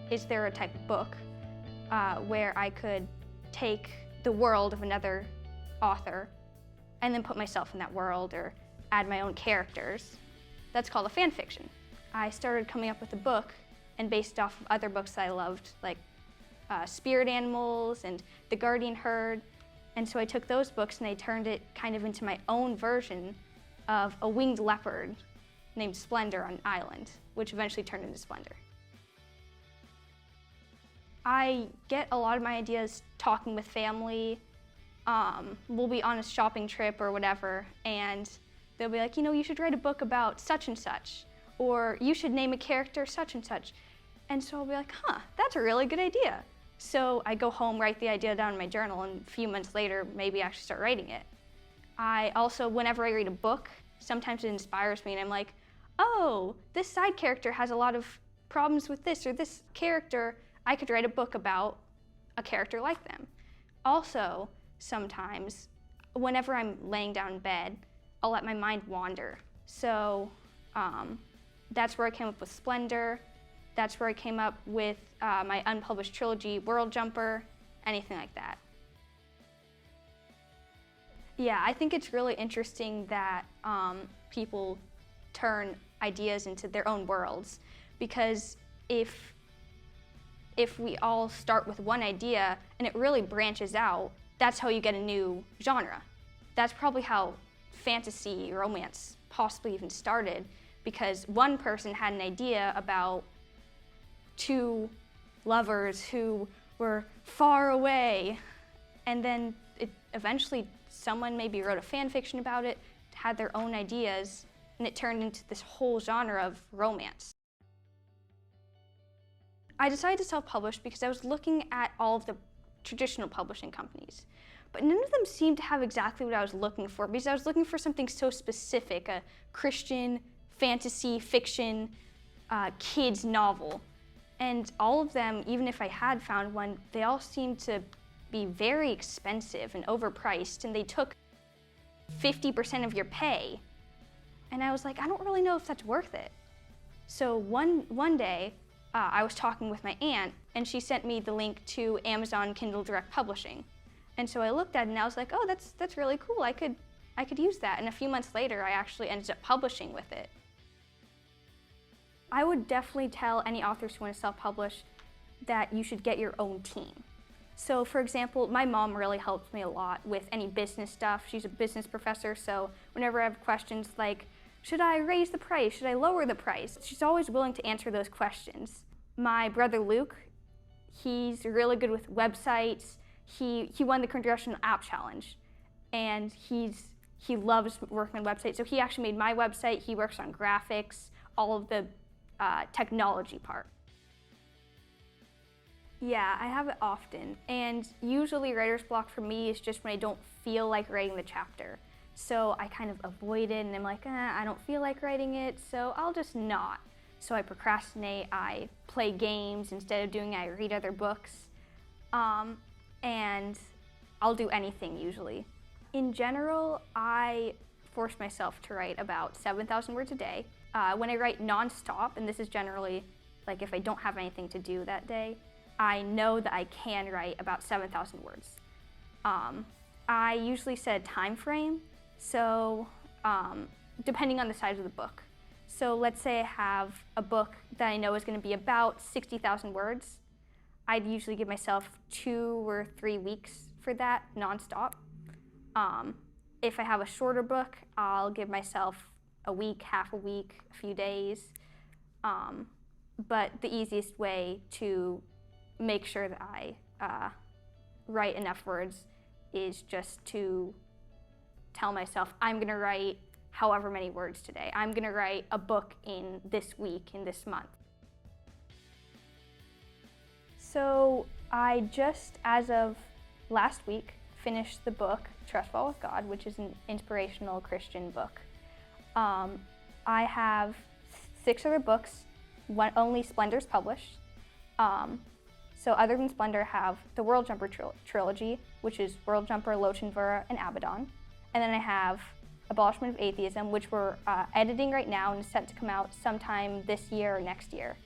is there a type of book where I could take the world of another author and then put myself in that world or add my own characters. That's called a fan fiction. I started coming up with a book and based off of other books that I loved, like Spirit Animals and The Guardian Herd. And so I took those books and I turned it kind of into my own version of a winged leopard named Splendor on an island, which eventually turned into Splendor. I get a lot of my ideas talking with family. We'll be on a shopping trip or whatever, and they'll be like, you know, you should write a book about such and such, or you should name a character such and such. And so I'll be like, huh, that's a really good idea. So I go home, write the idea down in my journal, and a few months later, maybe actually start writing it. I also, whenever I read a book, sometimes it inspires me and I'm like, oh, this side character has a lot of problems with this, or this character, I could write a book about a character like them. Also, sometimes, whenever I'm laying down in bed, I'll let my mind wander. So that's where I came up with Splendor. That's where I came up with my unpublished trilogy, World Jumper, anything like that. Yeah, I think it's really interesting that people turn ideas into their own worlds, because if we all start with one idea and it really branches out, that's how you get a new genre. That's probably how fantasy, romance possibly even started, because one person had an idea about two lovers who were far away, and then eventually someone maybe wrote a fan fiction about it, had their own ideas, and it turned into this whole genre of romance. I decided to self-publish because I was looking at all of the traditional publishing companies, but none of them seemed to have exactly what I was looking for, because I was looking for something so specific, a Christian fantasy fiction kids novel. And all of them, even if I had found one, they all seemed to be very expensive and overpriced, and they took 50% of your pay. And I was like, I don't really know if that's worth it. So one day, I was talking with my aunt, and she sent me the link to Amazon Kindle Direct Publishing. And so I looked at it and I was like, oh, that's really cool. I could use that. And a few months later, I actually ended up publishing with it. I would definitely tell any authors who want to self-publish that you should get your own team. So for example, my mom really helps me a lot with any business stuff. She's a business professor, so whenever I have questions like, should I raise the price? Should I lower the price? She's always willing to answer those questions. My brother Luke, he's really good with websites. He won the Congressional App Challenge, and he loves working on websites. So he actually made my website. He works on graphics, all of the technology part. Yeah, I have it often, and usually writer's block for me is just when I don't feel like writing the chapter. So I kind of avoid it, and I'm like, I don't feel like writing it, so I'll just not. So I procrastinate, I play games instead of doing it, I read other books, and I'll do anything usually. In general, I force myself to write about 7,000 words a day. When I write nonstop, and this is generally like if I don't have anything to do that day, I know that I can write about 7,000 words. I usually set a time frame, so depending on the size of the book. So let's say I have a book that I know is going to be about 60,000 words. I'd usually give myself 2 or 3 weeks for that, nonstop. If I have a shorter book, I'll give myself a week, half a week, a few days. But the easiest way to make sure that I write enough words is just to tell myself, I'm going to write however many words today. I'm going to write a book in this week, in this month. So I just, as of last week, finished the book, Trust Fall with God, which is an inspirational Christian book. I have 6 other books, only Splendor's published. So other than Splendor, I have the World Jumper trilogy, which is World Jumper, Lochinvera, and Abaddon. And then I have Abolishment of Atheism, which we're editing right now and is set to come out sometime this year or next year.